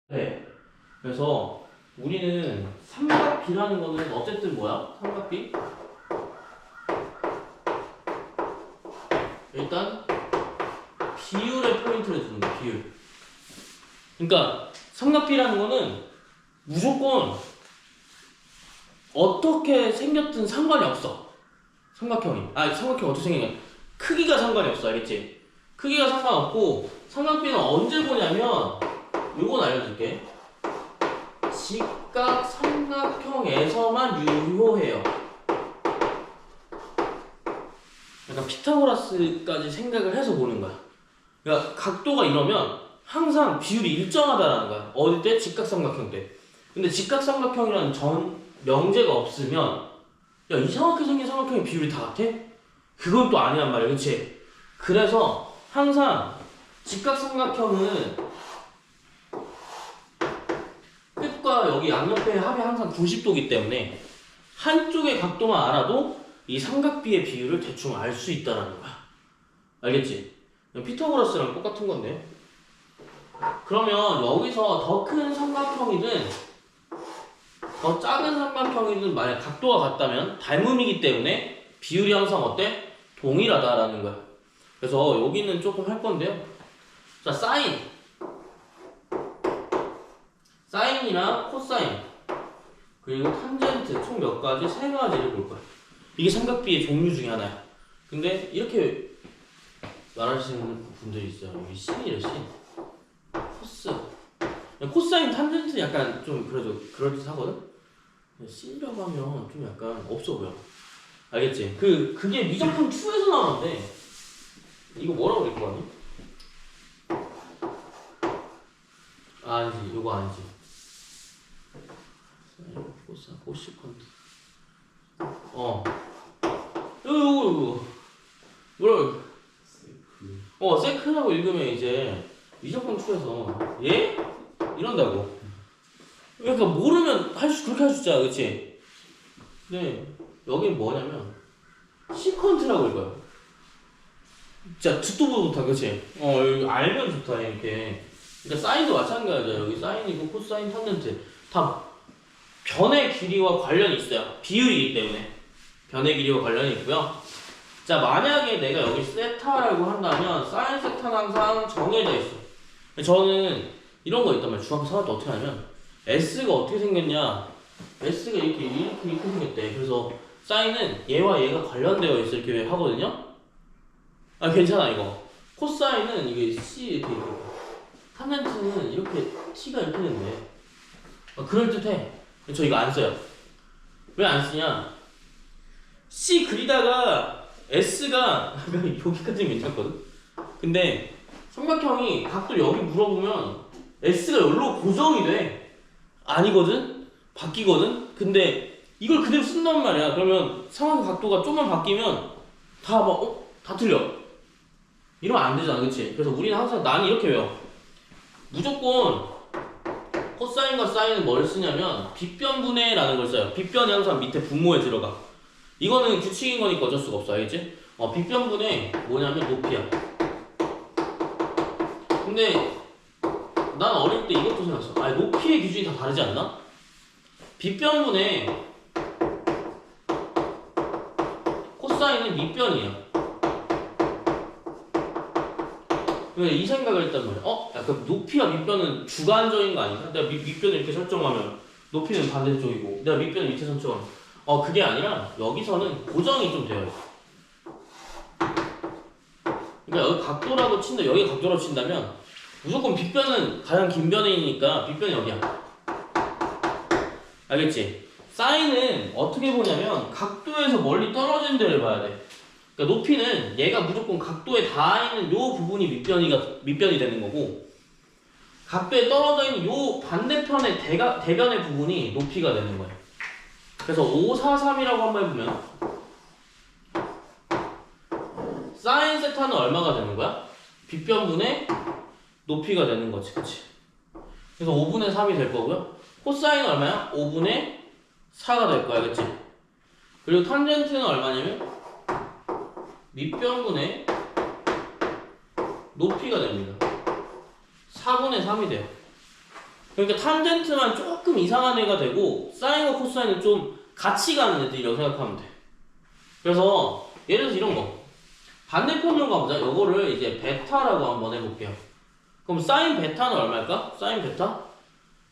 네. 그래서 우리는 삼각비라는 거는 어쨌든 뭐야? 삼각비? 일단 비율에 포인트를 주는 거야. 비율. 그러니까 삼각비라는 거는 무조건 어떻게 생겼든 상관이 없어. 삼각형이. 삼각형 어떻게 생겼냐? 크기가 상관이 없어. 알겠지? 크기가 상관없고 삼각비는 언제 보냐면 요건 알려줄게. 직각 삼각형에서만 유효해요. 약간 피타고라스까지 생각을 해서 보는 거야. 그러니까 각도가 이러면 항상 비율이 일정하다라는 거야. 어디 때? 직각삼각형 때. 근데 직각삼각형이라는 명제가 없으면 야, 이상하게 생긴 삼각형의 비율이 다 같아? 그건 또 아니란 말이야. 그치? 그래서 항상 직각삼각형은 끝과 여기 양옆의 합이 항상 90도이기 때문에 한쪽의 각도만 알아도 이 삼각비의 비율을 대충 알 수 있다는 거야. 알겠지? 피타고라스랑 똑같은 건데. 그러면 여기서 더 큰 삼각형이든 더 작은 삼각형이든 만약 각도가 같다면 닮음이기 때문에 비율이 항상 어때? 동일하다라는 거야. 그래서 여기는 조금 할 건데요. 자, 사인이나 코사인 그리고 탄젠트 총 몇 가지? 세 가지를 볼 거야. 이게 삼각비의 종류 중에 하나야. 근데 이렇게 말하시는 분들이 있어요. 여기 신이래, 신. 코스. 코사인, 탄젠트 약간 좀 그래도 그럴듯하거든? 신이라고 하면 좀 약간 없어 보여. 알겠지? 그게 미적분 2에서 나왔는데 이거 뭐라고 그럴 거 아니? 아니지, 요거 아니지. 코시컨트. 요거. 뭐라고? 세크라고 읽으면 이제 미적분 2에서 예? 이런다고. 그러니까 모르면 그렇게 할 수 있잖아, 그치? 근데 여긴 뭐냐면 시컨트라고 읽어요. 진짜 듣도 보도 못하, 그치? 여기 알면 좋다, 이렇게. 그러니까 사인도 마찬가지야. 여기 사인이고 코사인, 탄젠트 다 변의 길이와 관련이 있어요. 비율이기 때문에 변의 길이와 관련이 있고요. 자, 만약에 내가 여기 세타라고 한다면 사인 세타는 항상 정해져 있어. 저는 이런 거 있단 말이야. 중학교 3학년 때 어떻게 하냐면 S가 어떻게 생겼냐, S가 이렇게 생겼대. 그래서 사인은 얘와 얘가 관련되어 있어 이렇게 하거든요. 괜찮아. 이거 코사인은 이게 C 이렇게 있고 탄젠트는 이렇게 T가 이렇게 된대. 그럴듯해. 저 이거 안 써요. 왜 안 쓰냐? C 그리다가 S가 여기까지는 괜찮거든? 근데 삼각형이 각도 여기 물어보면 S가 여기로 고정이 돼. 아니거든? 바뀌거든? 근데 이걸 그대로 쓴단 말이야. 그러면 삼각형 각도가 좀만 바뀌면 다 틀려. 이러면 안 되잖아, 그치? 그래서 우리는 항상 나는 이렇게 외워. 무조건 코사인과 사인은 뭘 쓰냐면 빗변분해라는 걸 써요. 빗변이 항상 밑에 분모에 들어가. 이거는 규칙인 거니까 어쩔 수가 없어, 알겠지? 빗변분해 뭐냐면 높이야. 근데 난 어릴 때 이것도 생각했어. 높이의 기준이 다 다르지 않나? 빗변분해 코사인은 밑변이야. 이 생각을 했단 말이야. 그럼 높이와 밑변은 주관적인 거 아닌가? 내가 밑변을 이렇게 설정하면 높이는 반대쪽이고 내가 밑변을 밑에 설정하면 그게 아니라 여기서는 고정이 좀 되어 있어. 그러니까 여기 각도라고 친다, 여기 각도라고 친다면 무조건 빗변은 가장 긴 변이니까 빗변이 여기야. 알겠지? 사인은 어떻게 보냐면 각도에서 멀리 떨어진 데를 봐야 돼. 그러니까 높이는 얘가 무조건 각도에 닿아 있는 요 부분이 밑변이 되는 거고, 각도에 떨어져 있는 요 반대편의 대변의 부분이 높이가 되는 거예요. 그래서 543이라고 한번 해보면 사인 세타는 얼마가 되는 거야? 빗변분의 높이가 되는 거지, 그치? 그래서 5분의 3이 될 거고요. 코사인은 얼마야? 5분의 4가 될 거야, 그치? 그리고 탄젠트는 얼마냐면 밑변분의 높이가 됩니다. 4분의 3이 돼요. 그러니까 탄젠트만 조금 이상한 애가 되고 사인과 코사인은 좀 같이 가는 애들이라고 생각하면 돼. 그래서 예를 들어서 이런 거 반대편으로 가보자. 요거를 이제 베타라고 한번 해볼게요. 그럼 사인 베타는 얼마일까? 사인 베타?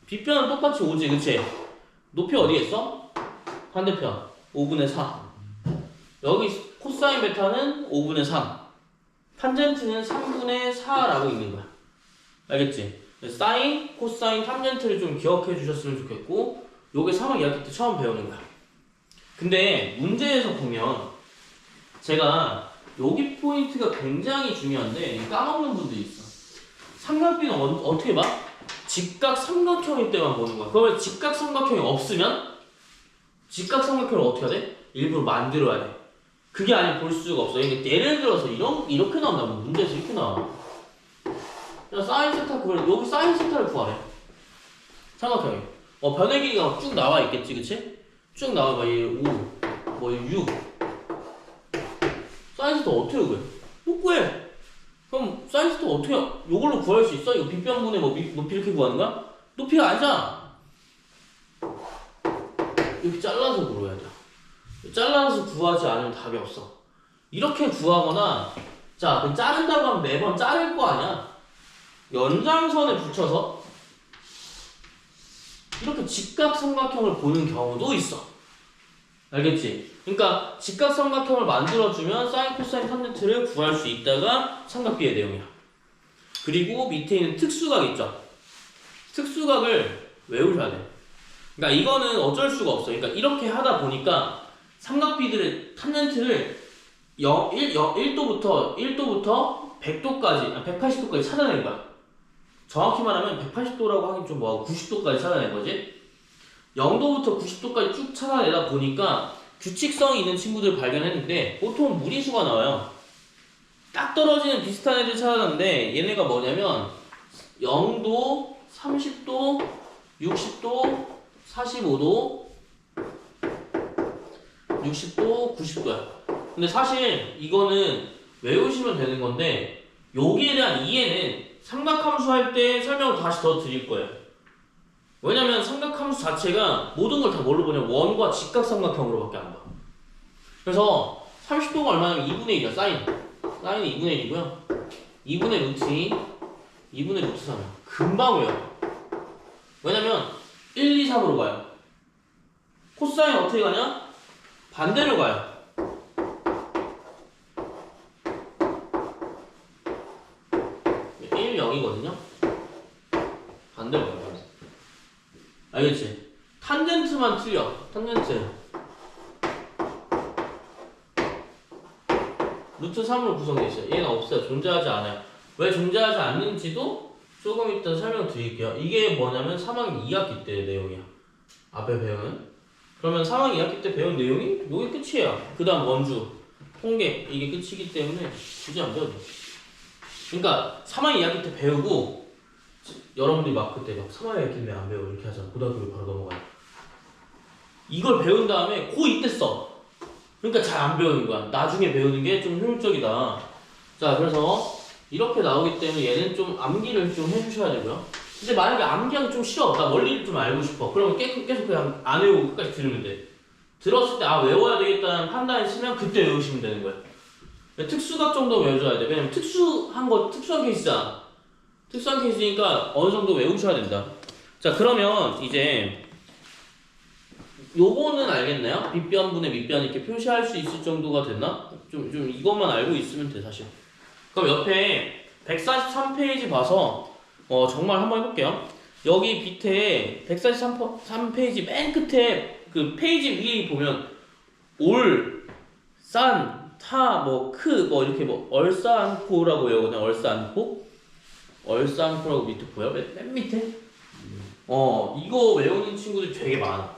빗변은 똑같이 5지 그치? 높이 어디에 있어? 반대편 5분의 4. 여기 코사인 베타는 5분의 3. 탄젠트는 3분의 4라고 있는 거야. 알겠지? 사인, 코사인, 탄젠트를 좀 기억해 주셨으면 좋겠고 요게 3학 2학기 때 처음 배우는 거야. 근데 문제에서 보면 제가 여기 포인트가 굉장히 중요한데 까먹는 분들이 있어. 삼각비는 어떻게 봐? 직각 삼각형일 때만 보는 거야. 그러면 직각 삼각형이 없으면 직각 삼각형을 어떻게 해야 돼? 일부러 만들어야 돼. 그게 아니면 볼 수가 없어. 그러니까 예를 들어서 이렇게 나온다면 문제에서 이렇게 나와. 사인 세타 구하래. 여기 사인 세타를 구하래. 삼각형이. 변의 길이가 쭉 나와 있겠지, 그치? 쭉 나와 봐. 얘 5, 뭐 6. 사인 세타 어떻게 구해? 못 구해. 그럼 사인 세타 어떻게? 요걸로 구할 수 있어? 이거 빗변분의 뭐 높이 이렇게 구하는 거야? 높이가 아니잖아. 이렇게 잘라서 구해야 돼. 잘라서 구하지 않으면 답이 없어. 이렇게 구하거나, 자, 그 자른다고 하면 매번 자를 거 아니야? 연장선에 붙여서 이렇게 직각삼각형을 보는 경우도 있어. 알겠지? 그러니까 직각삼각형을 만들어주면 사인, 코사인, 탄젠트를 구할 수 있다가 삼각비의 내용이야. 그리고 밑에 있는 특수각 있죠? 특수각을 외우셔야 돼. 그러니까 이거는 어쩔 수가 없어. 그러니까 이렇게 하다 보니까 삼각비들의 탄젠트를 1도부터 100도까지, 180도까지 찾아낸 거야. 정확히 말하면 180도라고 하긴 좀 뭐하고 90도까지 찾아낸 거지. 0도부터 90도까지 쭉 찾아내다 보니까 규칙성이 있는 친구들을 발견했는데 보통 무리수가 나와요. 딱 떨어지는 비슷한 애들 찾아놨는데 얘네가 뭐냐면 0도, 30도, 60도, 45도, 60도, 90도야. 근데 사실 이거는 외우시면 되는 건데 여기에 대한 이해는 삼각함수 할 때 설명을 다시 더 드릴 거예요. 왜냐면 삼각함수 자체가 모든 걸 다 뭘로 보냐면 원과 직각삼각형으로밖에 안 봐. 그래서 30도가 얼마냐면 2분의 1이야. 사인은 2분의 1이고요 2분의 루트 2, 2분의 루트 3이야. 금방 외워요. 왜냐면 1, 2, 3으로 가요. 코사인 어떻게 가냐? 반대로 가요. 1, 0이거든요 반대로 가요. 알겠지? 탄젠트만 틀려. 탄젠트 루트 3으로 구성되어 있어요. 얘는 없어요. 존재하지 않아요. 왜 존재하지 않는지도 조금 이따 설명드릴게요. 이게 뭐냐면 3학기 2학기 때 내용이야. 앞에 배우는. 그러면 3학기 2학기 때 배운 내용이 이게 끝이에요. 그 다음 원주, 통계 이게 끝이기 때문에 굳이 안 배워도 돼. 그러니까 3학기 2학기 때 배우고 여러분들이 막 그때 막 3학기 2학기 때 안 배워 이렇게 하잖아. 고등학교로 바로 넘어가요. 이걸 배운 다음에 고2 때 써. 그러니까 잘 안 배우는 거야. 나중에 배우는 게 좀 효율적이다. 자, 그래서 이렇게 나오기 때문에 얘는 좀 암기를 좀 해주셔야 되고요. 근데 만약에 암기하기 좀 싫어. 나 원리를 좀 알고 싶어. 그러면 계속 그냥 안 외우고 끝까지 들으면 돼. 들었을 때 외워야 되겠다는 판단이 쓰면 그때 외우시면 되는 거야. 특수각 정도 외워줘야 돼. 왜냐면 특수한 케이스잖아. 특수한 케이스니까 어느 정도 외우셔야 된다. 자, 그러면 이제 요거는 알겠나요? 빗변분의 밑변 이렇게 표시할 수 있을 정도가 됐나? 좀 이것만 알고 있으면 돼, 사실. 그럼 옆에 143페이지 봐서 정말 한번 해볼게요. 여기 밑에 143페이지 맨 끝에 그 페이지 위에 보면 올, 산, 타, 뭐, 크, 뭐 이렇게 뭐 얼싸안코라고 외우거든요. 얼싸안코라고 밑에 보여? 맨 밑에? 이거 외우는 친구들이 되게 많아.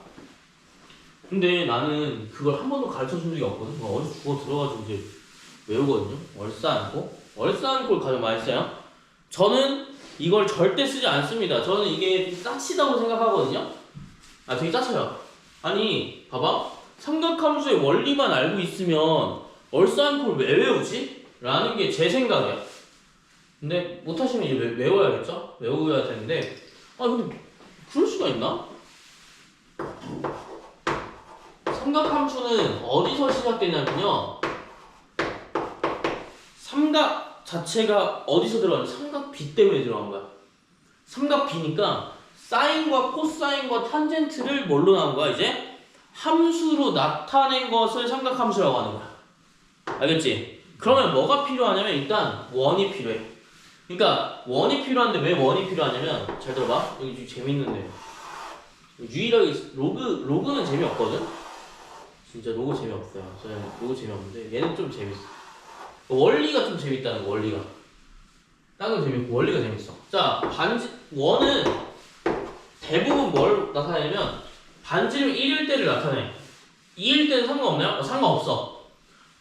근데 나는 그걸 한 번도 가르쳐 준 적이 없거든. 어디서 주워 들어가지고 이제 외우거든요. 얼싸안코를 가장 많이 써요. 저는 이걸 절대 쓰지 않습니다. 저는 이게 짜치다고 생각하거든요. 되게 짜쳐요. 아니, 봐봐. 삼각함수의 원리만 알고 있으면 얼싸안코를 왜 외우지? 라는 게 제 생각이야. 근데 못하시면 이제 외워야겠죠? 외워야 되는데 근데 수가 있나? 삼각함수는 어디서 시작되냐면요. 삼각 자체가 어디서 들어가냐? 삼각 B 때문에 들어간 거야. 삼각 B니까 사인과 코사인과 탄젠트를 뭘로 나온 거야? 이제 함수로 나타낸 것을 삼각함수라고 하는 거야. 알겠지? 그러면 뭐가 필요하냐면 일단 원이 필요해. 그러니까 원이 필요한데 왜 원이 필요하냐면 잘 들어봐. 여기 좀 재밌는데 유일하게 로그는 재미없거든? 진짜 로그 재미없어요. 저는 로그 재미없는데 얘는 좀 재밌어. 원리가 좀 재밌다는 거. 원리가 다른 건 재밌고 원리가 재밌어. 자, 원은 대부분 뭘 나타내냐면 반지름 1일 때를 나타내. 2일 때는 상관없나요? 상관없어.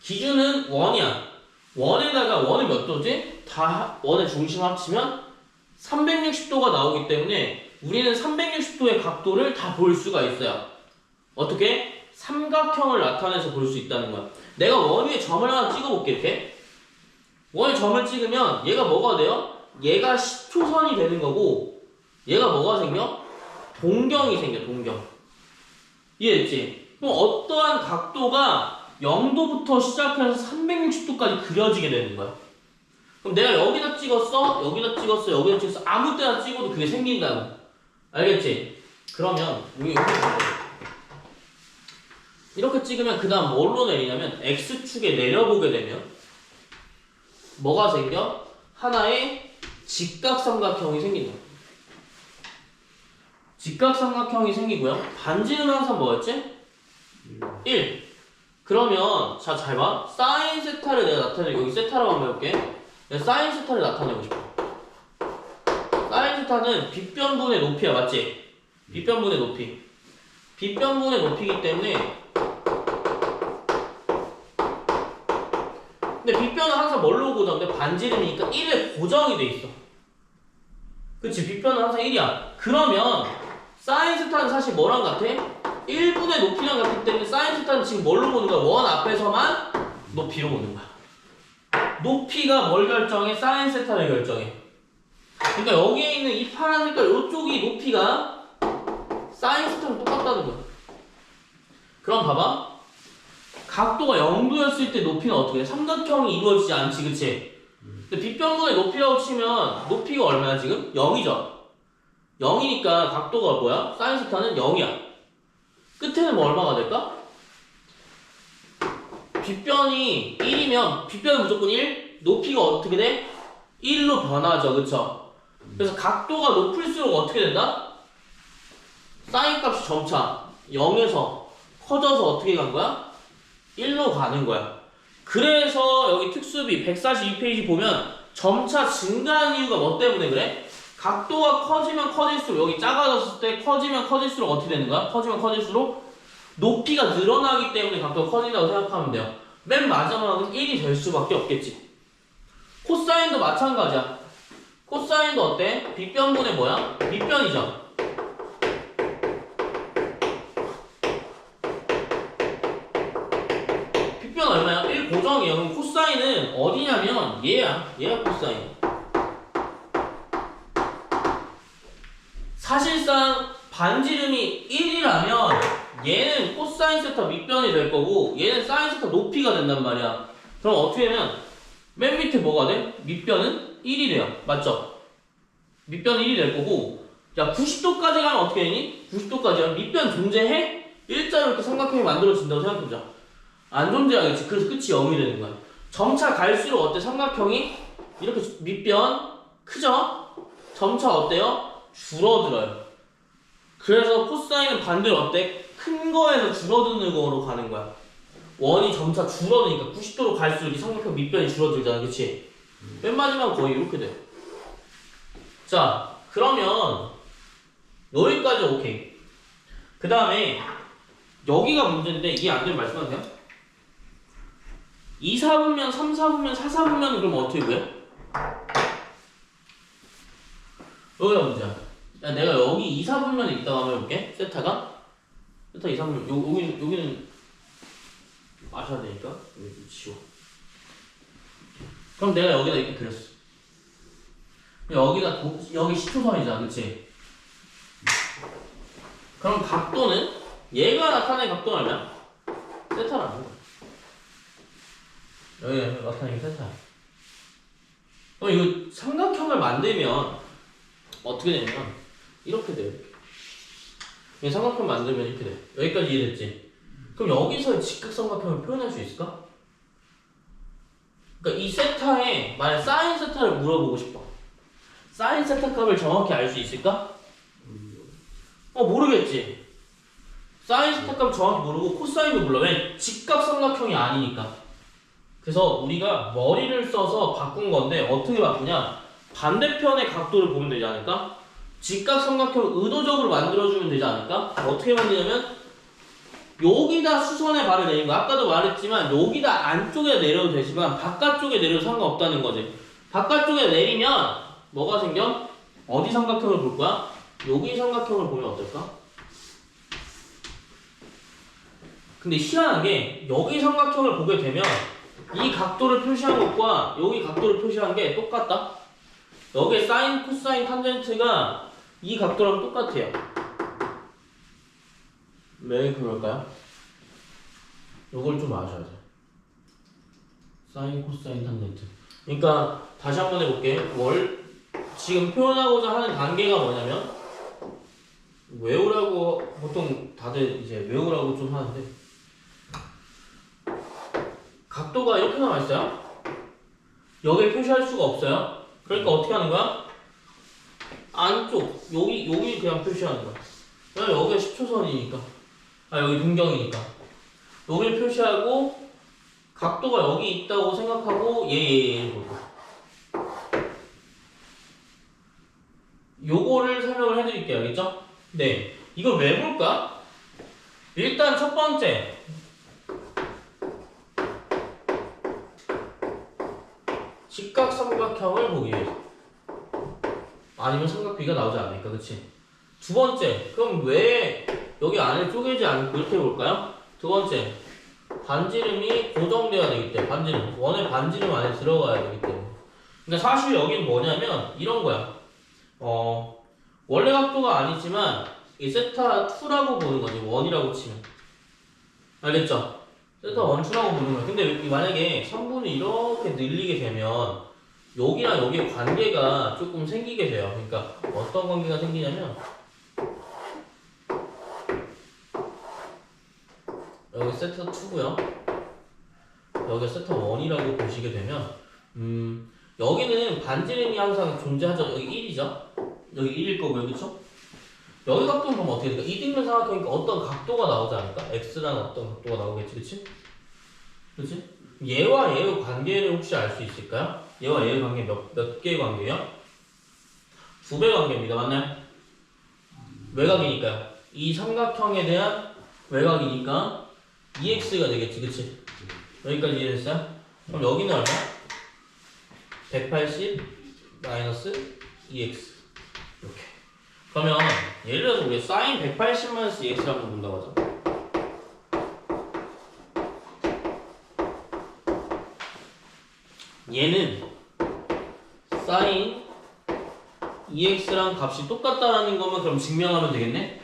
기준은 원이야. 원에다가 원이 몇 도지? 다 원의 중심 합치면 360도가 나오기 때문에 우리는 360도의 각도를 다 볼 수가 있어요. 어떻게? 삼각형을 나타내서 볼 수 있다는 거야. 내가 원 위에 점을 하나 찍어볼게. 이렇게 원에 점을 찍으면 얘가 뭐가 돼요? 얘가 10초선이 되는 거고 얘가 뭐가 생겨? 동경이 생겨. 동경. 이해했지? 그럼 어떠한 각도가 0도부터 시작해서 360도까지 그려지게 되는 거야. 그럼 내가 여기다 찍었어, 여기다 찍었어, 여기다 찍었어, 아무 때나 찍어도 그게 생긴다고. 알겠지? 그러면 우리 여기 이렇게 찍으면 그 다음 뭘로 내리냐면 X축에 내려보게 되면 뭐가 생겨? 하나의 직각삼각형이 생긴다. 직각삼각형이 생기고요. 반지름은 항상 뭐였지? 1. 그러면 자 잘 봐. 사인 세타를 내가 나타내고 여기 세타라고 한번 해볼게. 내가 사인 세타를 나타내고 싶어. 사인 세타는 빗변분의 높이야. 맞지? 빗변분의 높이. 빗변분의 높이이기 때문에 근데 빗변은 항상 뭘로 고정돼? 반지름이니까 1에 고정이 돼 있어. 그치? 빗변은 항상 1이야. 그러면 사인 세타는 사실 뭐랑 같아? 1분의 높이랑 같기 때문에 사인 세타는 지금 뭘로 보는 거야? 원 앞에서만 높이로 보는 거야. 높이가 뭘 결정해? 사인 세타를 결정해. 그러니까 여기에 있는 이 파란 색깔 이쪽이 높이가 사인 세타랑 똑같다는 거야. 그럼 봐봐. 각도가 0도였을 때 높이는 어떻게 돼? 삼각형이 이루어지지 않지, 그치? 근데 빗변분의 높이라고 치면 높이가 얼마야 지금? 0이죠? 0이니까 각도가 뭐야? 사인 세타는 0이야. 끝에는 뭐 얼마가 될까? 빗변이 1이면 빗변은 무조건 1? 높이가 어떻게 돼? 1로 변하죠, 그쵸? 그래서 각도가 높을수록 어떻게 된다? 사인 값이 점차 0에서 커져서 어떻게 간 거야? 1로 가는 거야. 그래서 여기 특수비 142페이지 보면 점차 증가하는 이유가 뭐 때문에 그래? 각도가 커지면 커질수록 여기 작아졌을 때 커지면 커질수록 어떻게 되는 거야? 커지면 커질수록 높이가 늘어나기 때문에 각도가 커진다고 생각하면 돼요. 맨 마지막은 1이 될 수밖에 없겠지. 코사인도 마찬가지야. 코사인도 어때? 빗변분의 뭐야? 빗변이죠. 빗변 얼마야? 1 고정이에요. 그럼 코사인은 어디냐면 얘야. 얘가 코사인. 사실상 반지름이 1이라면 얘는 코사인 세타 밑변이 될 거고 얘는 사인 세타 높이가 된단 말이야. 그럼 어떻게 하면 맨 밑에 뭐가 돼? 밑변은 1이 돼요. 맞죠? 밑변은 1이 될 거고 야 90도까지 가면 어떻게 되니? 90도까지 하면 밑변 존재해? 일자로 이렇게 삼각형이 만들어진다고 생각해보자. 안 존재하겠지. 그래서 끝이 0이 되는 거야. 점차 갈수록 어때? 삼각형이 이렇게 밑변 크죠? 점차 어때요? 줄어들어요. 그래서 코사인은 반대로 어때? 큰 거에서 줄어드는 거로 가는 거야. 원이 점차 줄어드니까 90도로 갈수록 이 삼각형 밑변이 줄어들잖아. 그치? 맨 마지막은 거의 이렇게 돼. 자, 그러면 여기까지 오케이. 그 다음에 여기가 문제인데 이해 안 되면 말씀하세요. 2, 4분면, 3, 4분면, 4, 4분면은 그럼 어떻게 구해? 여기가 문제야. 야, 내가 여기 2, 4분면에 있다고 한번 해볼게. 세타가. 세타 2, 4분면. 여기는 마셔야 되니까. 여기 좀 지워. 그럼 내가 여기다 이렇게 그렸어. 여기 10초선이잖아. 그치? 그럼 각도는 얘가 나타낸 각도는 얼마야? 세타라는 거야. 여기 나타낸 게 세타야. 그럼 이거 삼각형을 만들면 어떻게 되냐면 이렇게 돼요. 이 삼각형 만들면 이렇게 돼. 여기까지 이해됐지? 그럼 여기서의 직각삼각형을 표현할 수 있을까? 그러니까 이 세타에 만약 사인 세타를 물어보고 싶어. 사인 세타 값을 정확히 알 수 있을까? 모르겠지. 사인 세타 값을 정확히 모르고 코사인도 몰라. 왜? 직각삼각형이 아니니까. 그래서 우리가 머리를 써서 바꾼 건데 어떻게 바꾸냐? 반대편의 각도를 보면 되지 않을까? 직각삼각형을 의도적으로 만들어주면 되지 않을까? 어떻게 만드냐면 여기다 수선의 발을 내린 거. 아까도 말했지만 여기다 안쪽에 내려도 되지만 바깥쪽에 내려도 상관없다는 거지. 바깥쪽에 내리면 뭐가 생겨? 어디 삼각형을 볼 거야? 여기 삼각형을 보면 어떨까? 근데 희한한 게 여기 삼각형을 보게 되면 이 각도를 표시한 것과 여기 각도를 표시한 게 똑같다. 여기에 사인, 코사인, 탄젠트가 이 각도랑 똑같아요. 왜 그럴까요? 요걸 좀 아셔야 돼. 사인, 코사인, 탄젠트. 그러니까 다시 한번 해볼게. 지금 표현하고자 하는 단계가 뭐냐면 외우라고 보통 다들 이제 외우라고 좀 하는데 각도가 이렇게 나와 있어요. 여기에 표시할 수가 없어요. 그러니까 어떻게 하는 거야? 안쪽 여기 그냥 표시하는 거야. 왜냐면 여기가 10초선이니까. 여기 동경이니까. 여기를 표시하고 각도가 여기 있다고 생각하고 얘 볼 거야. 요거를 설명을 해드릴게요. 알겠죠? 네. 이걸 왜 볼까? 일단 첫 번째. 직각삼각형을 보기 위해서. 아니면 삼각비가 나오지 않으니까. 그치? 두 번째. 그럼 왜 여기 안을 쪼개지 않고 이렇게 볼까요? 두 번째. 반지름이 고정돼야 되기 때문에. 반지름. 원의 반지름 안에 들어가야 되기 때문에. 그러니까 사실 여기는 뭐냐면 이런 거야. 원래 각도가 아니지만 이 세타 2라고 보는 거지. 1이라고 치면. 알겠죠? 세타 1, 2라고 보는 거야. 근데 만약에 3분을 이렇게 늘리게 되면 여기랑 여기의 관계가 조금 생기게 돼요. 그러니까 어떤 관계가 생기냐면 여기 세타 2고요. 여기 세타 1이라고 보시게 되면 여기는 반지름이 항상 존재하죠. 여기 1이죠. 여기 1일 거고요. 그쵸? 여기 각도는 보면 어떻게 될까? 이등변 삼각형이니까 어떤 각도가 나오지 않을까? X라는 어떤 각도가 나오겠지. 그치? 그치? 얘와 얘의 관계를 혹시 알 수 있을까요? 얘와 얘의 관계 몇 개의 관계예요? 2배 관계입니다. 맞나요? 외곽이니까요. 이 삼각형에 대한 외곽이니까 2x가 되겠지. 그치? 여기까지 이해됐어요? 그럼 여기는 얼마? 180 마이너스 2x. 이렇게. 그러면 예를 들어서 우리 사인 180 마이너스 2x를 한번 본다고 하자. 얘는 사인 2x랑 값이 똑같다라는 것만 그럼 증명하면 되겠네?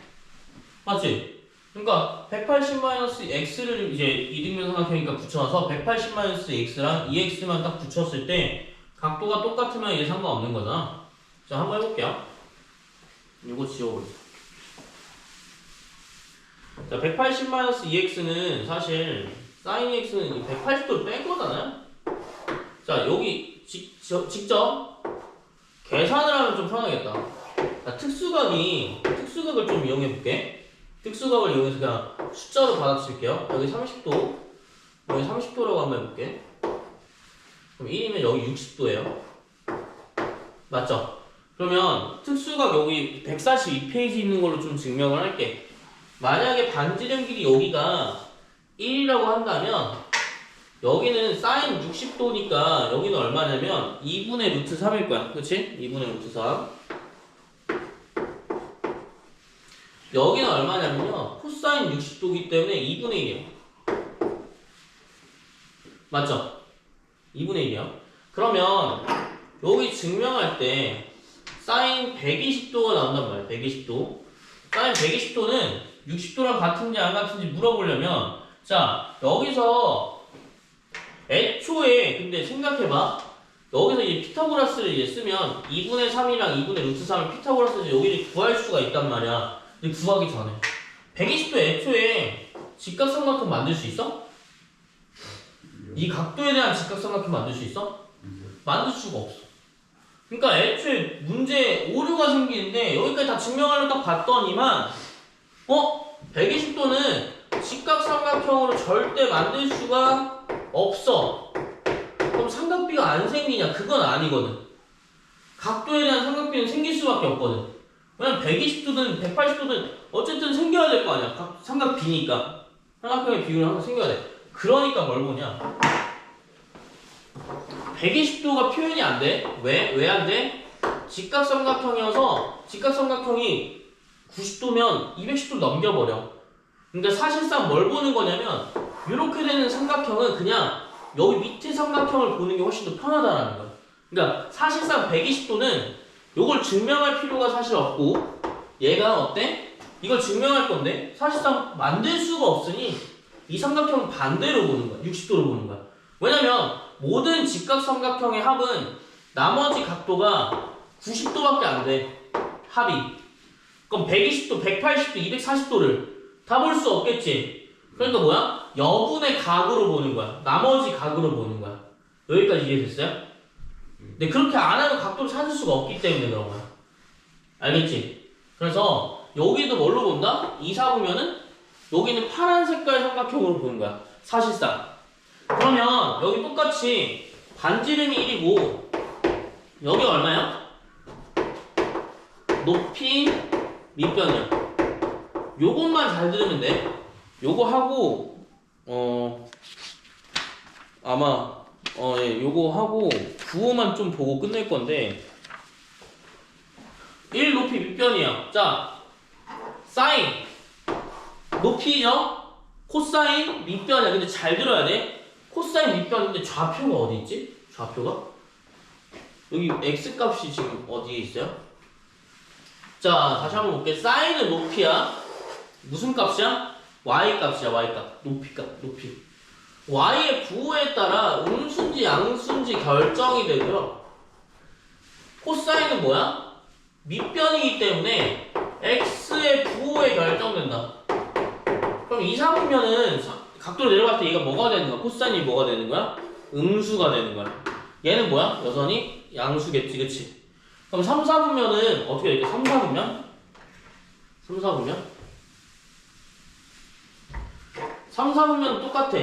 맞지? 그러니까 180-x를 이제 이등변 삼각형이니까 붙여놔서 180-x랑 2x만 딱 붙였을 때 각도가 똑같으면 이게 상관없는 거잖아. 자, 한번 해볼게요. 이거 지워버려. 자, 180-2x는 사실 sin 2x는 180도를 뺀 거잖아요? 자, 여기 직접 계산을 하면 좀 편하겠다. 자, 특수각을 좀 이용해볼게. 특수각을 이용해서 그냥 숫자로 받아칠게요. 여기 30도, 여기 30도라고 한번 해볼게. 그럼 1이면 여기 60도예요. 맞죠? 그러면 특수각 여기 142페이지 있는 걸로 좀 증명을 할게. 만약에 반지름 길이 여기가 1이라고 한다면 여기는 sin 60도니까 여기는 얼마냐면 2분의 루트 3일 거야. 그치? 2분의 루트 3. 여기는 얼마냐면요. 코사인 60도기 때문에 2분의 1이에요. 맞죠? 2분의 1이요. 그러면 여기 증명할 때 sin 120도가 나온단 말이야. 120도. 사인 120도는 60도랑 같은지 안 같은지 물어보려면 자 여기서 애초에 근데 생각해봐 여기서 이제 피타고라스를 이제 쓰면 2분의 3이랑 2분의 루트 3을 피타고라스에서 여기를 구할 수가 있단 말이야. 근데 구하기 전에 120도 애초에 직각삼각형 만들 수 있어? 이 각도에 대한 직각삼각형 만들 수 있어? 만들 수가 없어. 그러니까 애초에 문제 오류가 생기는데 여기까지 다 증명하려고 딱 봤더니만 120도는 직각삼각형으로 절대 만들 수가 없어. 그럼 삼각비가 안 생기냐? 그건 아니거든. 각도에 대한 삼각비는 생길 수밖에 없거든. 왜냐면 120도든 180도든 어쨌든 생겨야 될 거 아니야. 삼각비니까. 삼각형의 비율이 항상 생겨야 돼. 그러니까 뭘 보냐? 120도가 표현이 안 돼. 왜 안 돼? 직각삼각형이어서 직각삼각형이 90도면 210도 넘겨버려. 그러니까 사실상 뭘 보는 거냐면 이렇게 되는 삼각형은 그냥 여기 밑에 삼각형을 보는 게 훨씬 더 편하다라는 거야. 그러니까 사실상 120도는 이걸 증명할 필요가 사실 없고 얘가 어때? 이걸 증명할 건데 사실상 만들 수가 없으니 이 삼각형은 반대로 보는 거야. 60도로 보는 거야. 왜냐면 모든 직각삼각형의 합은 나머지 각도가 90도밖에 안 돼. 합이. 그럼 120도, 180도, 240도를 다 볼 수 없겠지. 그러니까 뭐야? 여분의 각으로 보는 거야. 나머지 각으로 보는 거야. 여기까지 이해됐어요? 근데 그렇게 안 하면 각도를 찾을 수가 없기 때문에 그런 거야. 알겠지? 그래서 여기도 뭘로 본다? 2, 4 보면은 여기는 파란 색깔 삼각형으로 보는 거야. 사실상. 그러면 여기 똑같이 반지름이 1이고 여기 얼마야? 높이 밑변이야. 요것만 잘 들으면 돼. 요거 하고 아마 예, 요거 하고 구호만 좀 보고 끝낼 건데 1 높이 밑변이야. 자 사인 높이죠? 코사인 밑변이야. 근데 잘 들어야 돼. 코사인 밑변인데 좌표가 어디 있지? 좌표가? 여기 x 값이 지금 어디에 있어요? 자 다시 한번 볼게. 사인은 높이야. 무슨 값이야? y 값이야. y 값. 높이 값. 높이. y의 부호에 따라 음수인지 양수인지 결정이 되고요. 코사인은 뭐야? 밑변이기 때문에 x의 부호에 결정된다. 그럼 2, 3이면은 각도로 내려갈 때 얘가 뭐가 되는 거야? 코사인이 뭐가 되는 거야? 음수가 되는 거야. 얘는 뭐야? 여전히 양수겠지, 그치? 그럼 3, 4분면은 어떻게 될까? 3, 4분면? 3, 4분면? 3, 4분면 똑같아.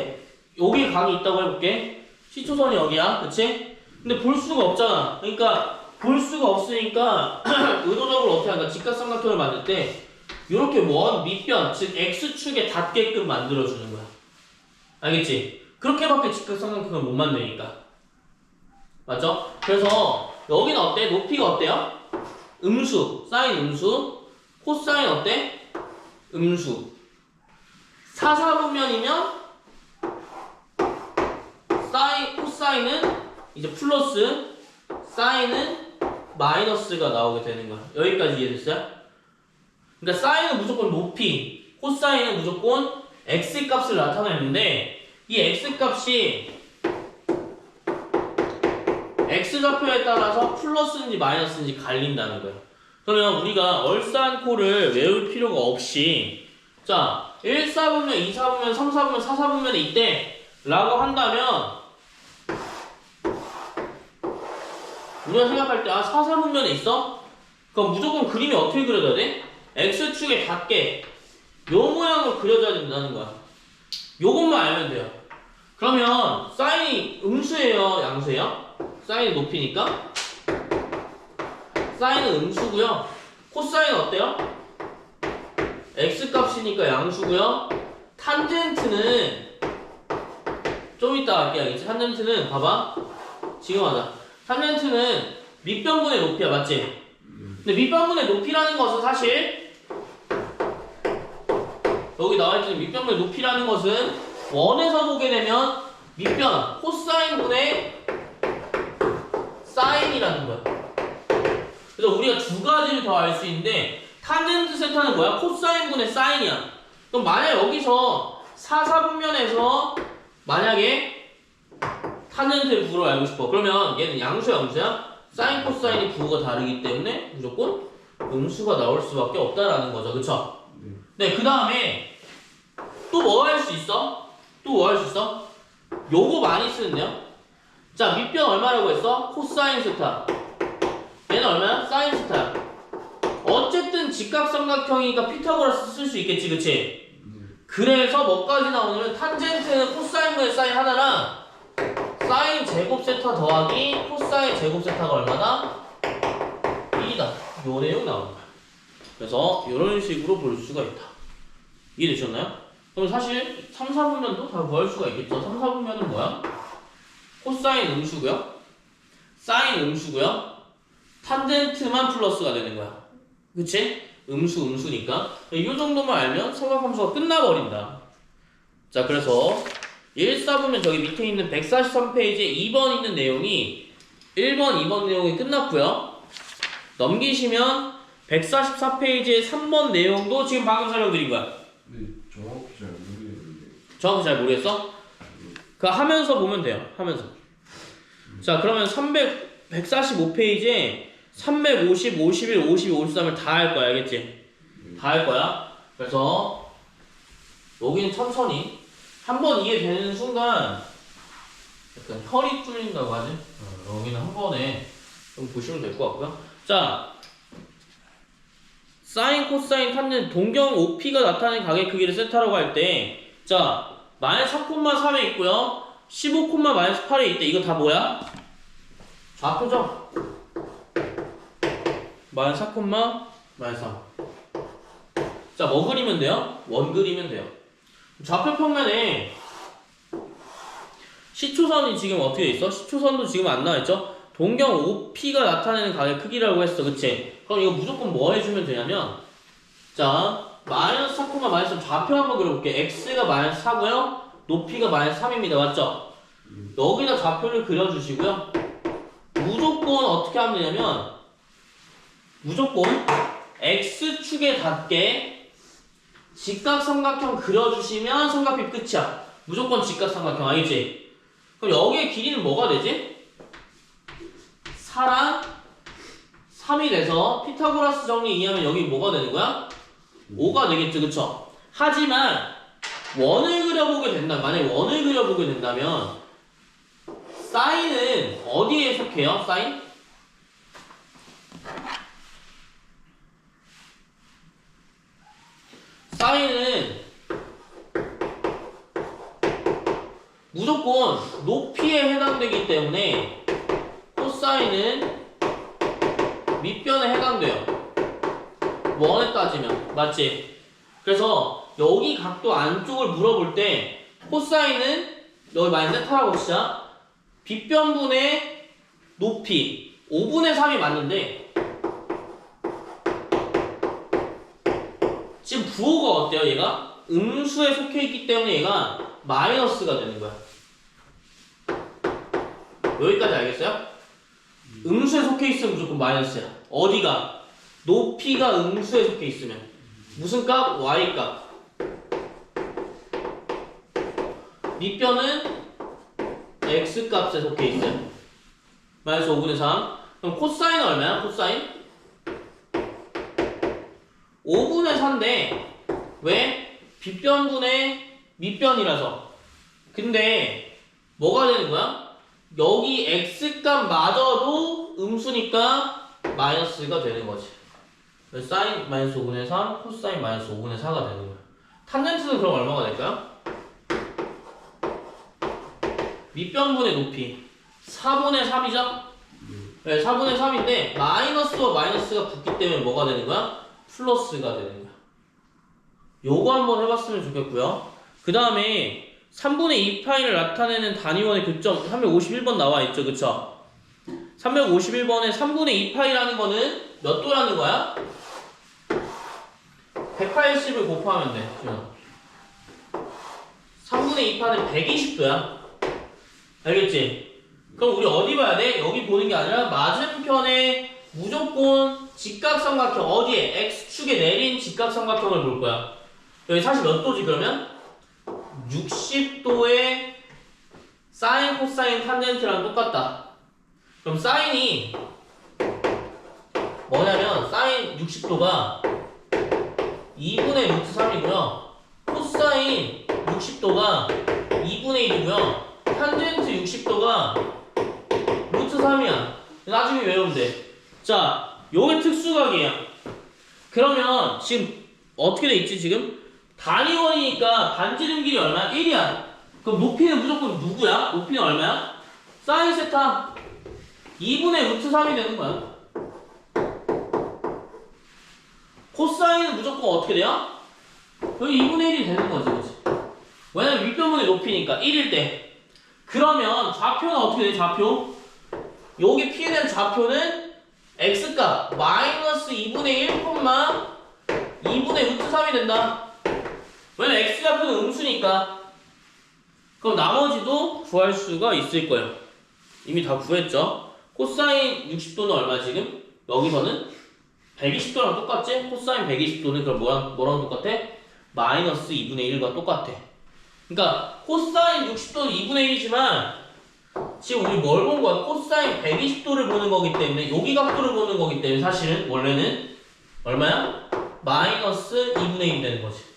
여기 각이 있다고 해볼게. 시초선이 여기야, 그치? 근데 볼 수가 없잖아. 그러니까 볼 수가 없으니까 의도적으로 어떻게 하는가? 직각삼각형을 만들 때 이렇게 원 밑변, 즉 x축에 닿게끔 만들어주는 거야. 알겠지? 그렇게밖에 직각삼각형을 못 만드니까. 맞죠? 그래서 여기는 어때? 높이가 어때요? 음수, 사인 음수. 코사인 어때? 음수. 4, 4분면이면 코사인은 이제 플러스, 사인은 마이너스가 나오게 되는 거야. 여기까지 이해됐어요? 그러니까 사인은 무조건 높이, 코사인은 무조건 x값을 나타내는데 이 x값이 x좌표에 따라서 플러스인지 마이너스인지 갈린다는 거야. 그러면 우리가 얼싸안코를 외울 필요가 없이 자 1, 4분면, 2, 4분면, 3, 4분면, 4, 4분면에 이때 라고 한다면 우리가 생각할 때 4, 4분면에 있어? 그럼 무조건 그림이 어떻게 그려져야 돼? x축에 닿게 요 모양으로 그려져야 된다는 거야. 요것만 알면 돼요. 그러면 사인이 음수예요? 양수예요? 사인이 높이니까 사인은 음수고요. 코사인은 어때요? x값이니까 양수고요. 탄젠트는 좀 이따 할게. 알겠지? 탄젠트는 봐봐. 지금 하자. 탄젠트는 밑변분의 높이야. 맞지? 근데 밑변분의 높이라는 것은 사실 여기 나와있는 밑변분의 높이라는 것은 원에서 보게 되면 밑변 코사인분의 사인이라는 거야. 그래서 우리가 두 가지를 더 알 수 있는데 탄젠트 세타는 뭐야? 코사인분의 사인이야. 그럼 만약 여기서 사사분면에서 만약에 탄젠트의 부호를 알고 싶어. 그러면 얘는 양수야, 음수야? 사인, 코사인이 부호가 다르기 때문에 무조건 음수가 나올 수밖에 없다라는 거죠. 그쵸? 네, 그 다음에 또 뭐 할 수 있어? 또 뭐 할 수 있어? 요거 많이 쓰는데요? 자, 밑변 얼마라고 했어? 코사인 세타. 얘는 얼마야? 사인 세타야. 어쨌든 직각삼각형이니까 피타고라스 쓸 수 있겠지, 그치? 그래서 뭐까지 나오냐면 탄젠트는 코사인분의 사인 하나랑 사인 제곱 세타 더하기 코사인 제곱 세타가 얼마다? 1이다. 요 내용 나오는 거야. 그래서 이런 식으로 볼 수가 있다. 이해되셨나요? 그럼 사실 3, 4분면도 다 구할 수가 있겠죠. 3, 4분면은 뭐야? 코사인 음수고요, 사인 음수고요, 탄젠트만 플러스가 되는 거야. 그치? 음수니까 이 정도만 알면 삼각함수가 끝나버린다. 자, 그래서 1, 4분면 저기 밑에 있는 143페이지에 2번 있는 내용이 1번, 2번 내용이 끝났고요. 넘기시면 144페이지의 3번 내용도 지금 방금 설명드린 거야. 네, 정확히 잘 모르겠는데. 정확히 잘 모르겠어? 그 하면서 보면 돼요. 하면서. 자, 그러면 145페이지에 350, 51, 52, 53을 다 할 거야. 알겠지? 다 할 거야. 그래서 여기는 천천히 한번 이해되는 순간 약간 혈이 뚫린다고 하지? 여기는 한 번에 좀 보시면 될 것 같고요. 자, 사인, 코사인, 탄젠트, 동경 OP가 나타내는 각의 크기를 세타라고 할 때, 자, 마이너스 4,3에 있고요, 15, 마이너스 8에 있대. 이거 다 뭐야? 좌표죠? 마이너스 4, 마이너스 3. 자, 뭐 그리면 돼요? 원 그리면 돼요. 좌표 평면에 시초선이 지금 어떻게 돼 있어? 시초선도 지금 안 나와있죠? 동경 OP가 나타내는 각의 크기라고 했어. 그치? 그럼 이거 무조건 뭐 해주면 되냐면, 자, 마이너스 4, 마이너스 3 좌표 한번 그려볼게. x가 마이너스 4고요, 높이가 마이너스 3입니다. 맞죠? 여기다 좌표를 그려주시고요. 무조건 어떻게 하면 되냐면, 무조건 x축에 닿게 직각삼각형 그려주시면 삼각비 끝이야. 무조건 직각삼각형, 알겠지? 그럼 여기의 길이는 뭐가 되지? 4랑 3이 돼서 피타고라스 정리 이해하면 여기 뭐가 되는 거야? 5가 되겠죠, 그쵸? 하지만 원을 그려보게 된다면, 만약에 원을 그려보게 된다면 사인은 어디에 속해요? 사인? 사인은 무조건 높이에 해당되기 때문에 코사인은 밑변에 해당돼요. 원에 따지면. 맞지? 그래서 여기 각도 안쪽을 물어볼 때 코사인은 여기 만약 세타라고 치자. 빗변분의 높이 5분의 3이 맞는데 지금 부호가 어때요? 얘가 음수에 속해 있기 때문에 얘가 마이너스가 되는 거야. 여기까지 알겠어요? 음수에 속해 있으면 무조건 마이너스야. 어디가? 높이가 음수에 속해 있으면. 무슨 값? y 값. 밑변은 x 값에 속해 있어요. 마이너스 5분의 3. 그럼 코사인은 얼마야? 코사인? 5분의 4인데 왜? 빗변분의 밑변이라서. 근데 뭐가 되는 거야? 여기 x값마저도 음수니까 마이너스가 되는 거지. 사인 마이너스 5분의 3, 코사인 마이너스 5분의 4가 되는 거야. 탄젠트는 그럼 얼마가 될까요? 밑변분의 높이 4분의 3이죠? 네, 4분의 3인데 마이너스와 마이너스가 붙기 때문에 뭐가 되는 거야? 플러스가 되는 거야. 요거 한번 해봤으면 좋겠고요. 그 다음에 3분의 2파이를 나타내는 단위원의 교점 351번 나와있죠, 그쵸? 351번에 3분의 2파이라는 거는 몇 도라는 거야? 180을 곱하면 돼. 3분의 2파는 120도야. 알겠지? 그럼 우리 어디 봐야 돼? 여기 보는 게 아니라 맞은편에 무조건 직각삼각형 어디에? X축에 내린 직각삼각형을 볼 거야. 여기 사실 몇 도지 그러면? 60도의 사인, 코사인, 탄젠트랑 똑같다. 그럼 사인이 뭐냐면 사인 60도가 2분의 루트 3이고요. 코사인 60도가 2분의 1이고요. 탄젠트 60도가 루트 3이야. 나중에 외우면 돼. 자, 요게 특수각이야. 그러면 지금 어떻게 돼 있지 지금? 단위원이니까 반지름 길이 얼마야? 1이야. 그럼 높이는 무조건 누구야? 높이는 얼마야? 사인 세타 2분의 루트 3이 되는 거야. 코사인은 무조건 어떻게 돼요? 여기 2분의 1이 되는 거지, 그치? 왜냐면 윗변분의 높이니까 1일 때. 그러면 좌표는 어떻게 돼, 좌표? 여기 피해된 좌표는 x값 마이너스 2분의 1, 2분의 루트 3이 된다. 왜냐면 x좌표는 음수니까. 그럼 나머지도 구할 수가 있을 거예요. 이미 다 구했죠? 코사인 60도는 얼마 지금? 여기서는 120도랑 똑같지? 코사인 120도는 그럼 뭐랑 똑같아? 마이너스 2분의 1과 똑같아. 그러니까 코사인 60도는 2분의 1이지만 지금 우리 뭘 본 거야? 코사인 120도를 보는 거기 때문에 여기 각도를 보는 거기 때문에 사실은 원래는 얼마야? 마이너스 2분의 1이 되는 거지.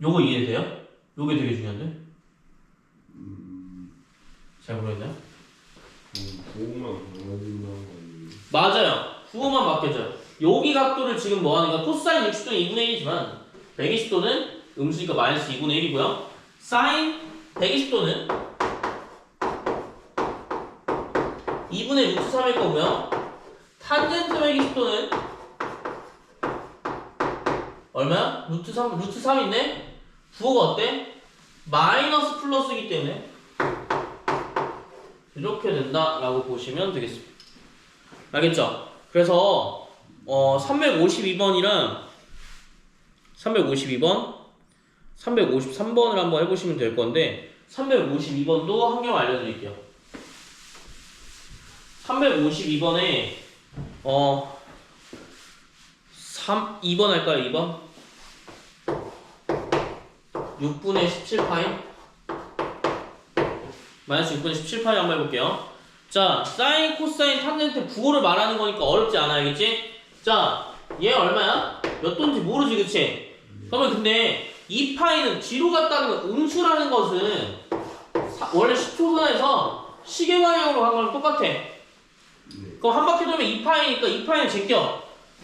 요거 이해돼요? 요게 되게 중요한데? 잘 모르겠나요? 보호만 강화된다는 거 아니에요? 맞아요. 구호만 바뀌어져요. 여기 각도를 지금 뭐 하는가? 코사인 60도는 2분의 1이지만 120도는 음수니까 마이너스 2분의 1이고요. 사인 120도는 2분의 루트 3일 거고요. 탄젠트 120도는 얼마야? 루트 3, 루트 3인데 부호가 어때? 마이너스 플러스이기 때문에 이렇게 된다라고 보시면 되겠습니다. 알겠죠? 그래서 352번이랑 352번, 353번을 한번 해보시면 될 건데 352번도 한 개만 알려드릴게요. 352번에 2번 할까요? 2번? 6분의 17파이 마이너스 6분의 17파이 한번 해볼게요. 자, 사인, 코사인, 탄젠트 부호를 말하는 거니까 어렵지 않아, 알겠지? 자, 얘 얼마야? 몇 도인지 모르지, 그치? 그러면 근데 2파이는 뒤로 갔다는 건 음수라는 것은 원래 10초선에서 시계 방향으로 간 거랑 똑같아. 그럼 한 바퀴 돌면 2파이니까 2파이는 제껴.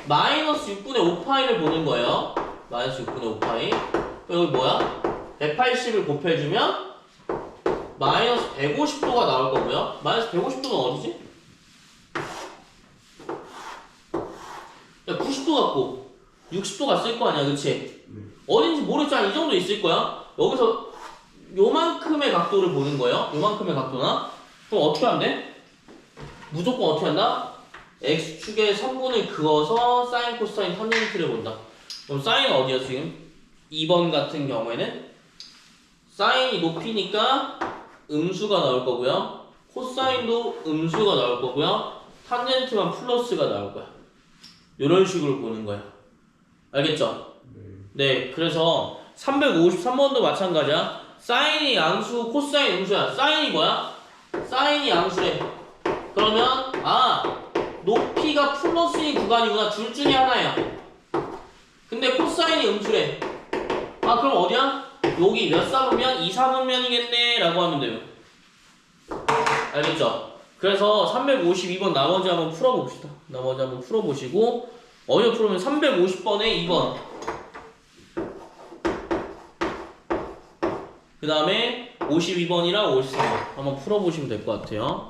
마이너스 6분의 5파이를 보는 거예요. 마이너스 6분의 5파이. 그럼 여기 뭐야? 180을 곱해주면 마이너스 150도가 나올 거고요. 마이너스 150도는 어디지? 야, 90도 같고 60도 갔을 거 아니야, 그치? 어딘지 모르겠지만 이 정도 있을 거야. 여기서 요만큼의 각도를 보는 거예요. 요만큼의 각도나. 그럼 어떻게 하면 돼? 무조건 어떻게 한다? X축에 선분을 그어서 사인, 코사인, 탄젠트를 본다. 그럼 사인은 어디야 지금? 2번 같은 경우에는 사인이 높이니까 음수가 나올 거고요. 코사인도 음수가 나올 거고요. 탄젠트만 플러스가 나올 거야. 이런 식으로 보는 거야. 알겠죠? 네, 그래서 353번도 마찬가지야. 사인이 양수, 코사인 음수야. 사인이 뭐야? 사인이 양수래. 그러면 높이가 플러스인 구간이구나. 둘 중에 하나야. 근데 코사인이 음수래. 그럼 어디야? 여기 몇 사분면? 2사분면이겠네 라고 하면 돼요. 알겠죠? 그래서 352번 나머지 한번 풀어봅시다. 나머지 한번 풀어보시고 어디로 풀으면 350번에 2번 그 다음에 52번이랑 53번 한번 풀어보시면 될 것 같아요.